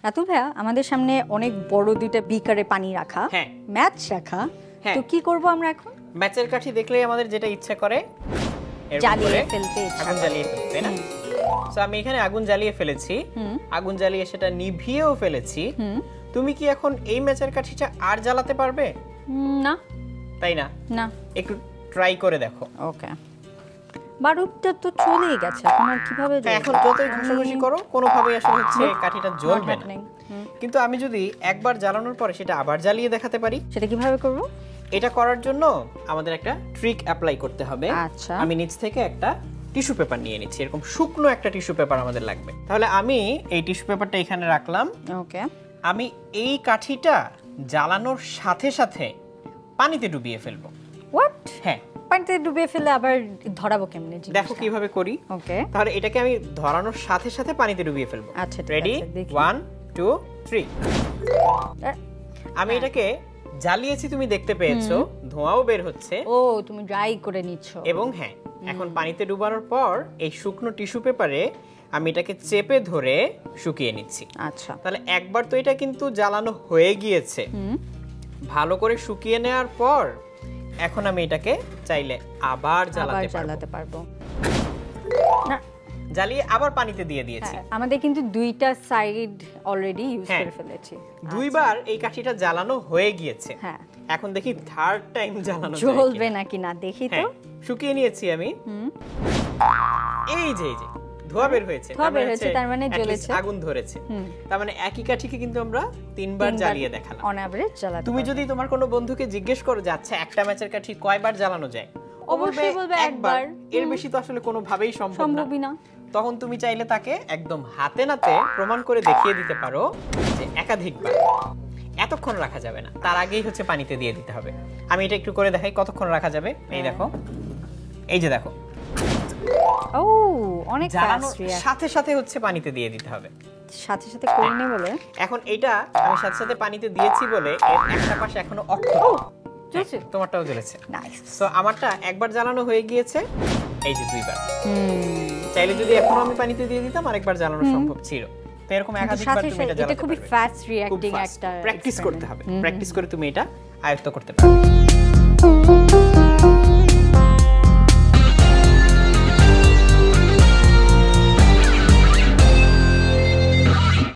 রাতুল ভাইয়া আমাদের সামনে অনেক বড় দুইটা বিকারে পানি রাখা, হ্যাঁ ম্যাচ রাখা, তো কি করব আমরা এখন? ম্যাচের কাঠি দেখলেই আমাদের যেটা ইচ্ছা করে জ্বালিয়ে ফেলতে ইচ্ছা আগুন জ্বালিয়ে ফেলতে, না? সো আমি এখানে আগুন জ্বালিয়ে ফেলেছি, আগুন জ্বালিয়ে সেটা নিভিয়েও ফেলেছি। তুমি কি এখন এই ম্যাচের কাঠিটা আর জ্বালাতে পারবে? না। তাই না? না। একটু ট্রাই করে দেখো। ওকে। বারুদটা তো চলেই গেছে, এখন আর কিভাবে জ্বলবে? এখন যতই ঘষাঘষি করো কোনোভাবেই আসলে হচ্ছে কাঠিটা জ্বলবে না। কিন্তু আমি যদি একবার জ্বালানোর পরে সেটা আবার জ্বালিয়ে দেখাতে পারি, সেটা কিভাবে করব? এটা করার জন্য আমাদের একটা ট্রিক অ্যাপ্লাই করতে হবে। আচ্ছা। আমি নিচ থেকে একটা টিস্যু পেপার নিয়ে নিচ্ছি, এরকম শুকনো একটা টিস্যু পেপার আমাদের লাগবে। তাহলে আমি এই টিস্যু পেপারটা এখানে রাখলাম। ওকে। আমি এই কাঠিটা জ্বালানোর সাথে সাথে পানিতে ডুবিয়ে ফেলবো। হোয়াট? হ্যাঁ, পানিতে ডুবিয়ে ফেলে আবার ধরাবো কেমনে? দেখো কিভাবে করি। ওকে। তাহলে এটাকে আমি ধরানোর সাথে সাথে পানিতে ডুবিয়ে ফেলবো। আচ্ছা, রেডি? 1 2 3। আমি এটাকে জ্বালিয়েছি, তুমি দেখতে পেয়েছো, ধোঁয়াও বের হচ্ছে। ও, তুমি ড্রাই করে নিচ্ছ। এবং হ্যাঁ, এখন পানিতে ডুবানোর পর এই শুকনো টিস্যু পেপারে আমি এটাকে চেপে ধরে শুকিয়ে নিচ্ছি। আচ্ছা। তাহলে একবার তো এটা কিন্তু জ্বালানো হয়ে গিয়েছে। ভালো করে শুকিয়ে নেওয়ার পর এখন আমি এটাকে চাইলে আবার জ্বালাতে পারবো। না, জ্বালিয়ে আবার পানিতে দিয়ে দিয়েছি। আমাদের কিন্তু দুইটা সাইড অলরেডি ইউজ করে ফেলেছি। দুইবার এই কাঠিটা জ্বালানো হয়ে গিয়েছে। হ্যাঁ, এখন দেখি থার্ড টাইম জ্বালানো জ্বলবে নাকি না দেখি তো। শুকিয়ে নিয়েছি আমি। এই যে ধোঁয়া বের হয়েছে, তার মানে জ্বলেছে, আগুন ধরেছে। তার মানে একই কাঠিকে কিন্তু আমরা তিনবার জ্বালিয়ে দেখালাম। অন এভারেজ জ্বালাতে। তুমি যদি তোমার কোনো বন্ধুকে জিজ্ঞেস করো যে আচ্ছা একটা ম্যাচের কাঠি কয়বার জ্বালানো যায়, অবশ্যই বলবে একবার। এর বেশি তো আসলে কোনোভাবেই সম্ভবই না। তখন তুমি চাইলে তাকে একদম হাতে নাতে প্রমাণ করে দেখিয়ে দিতে পারো যে একাধিকবার। এতক্ষণ রাখা যাবে না, তার আগেই হচ্ছে পানিতে দিয়ে দিতে হবে। আমি এটা একটু করে দেখাই কতক্ষণ রাখা যাবে। এই দেখো, এই যে দেখো, ও অনেক ফাস্ট। সাথে সাথে হচ্ছে পানিতে দিয়ে দিতে হবে, সাথে সাথে করে নে বলে। এখন এটা আমি সাথে সাথে পানিতে দিয়েছি বলে এর একটা পাশে এখনো অক্ষত। জ্বলছে, তোমারটাও জ্বলেছে। নাইস। সো আমারটা একবার জ্বালানো হয়ে গিয়েছে, এই যে দুইবার। চাইলে যদি এখনো আমি পানিতে দিয়ে দিতাম আরেকবার জ্বালানো সম্ভব ছিল। তো এরকম একাধিকবার তুমি এটা জ্বালাতে পারবে। এটা খুবই ফাস্ট রিঅ্যাক্টিং একটা। প্র্যাকটিস করতে হবে, প্র্যাকটিস করে তুমি এটা আয়ত্ত করতে পারবে।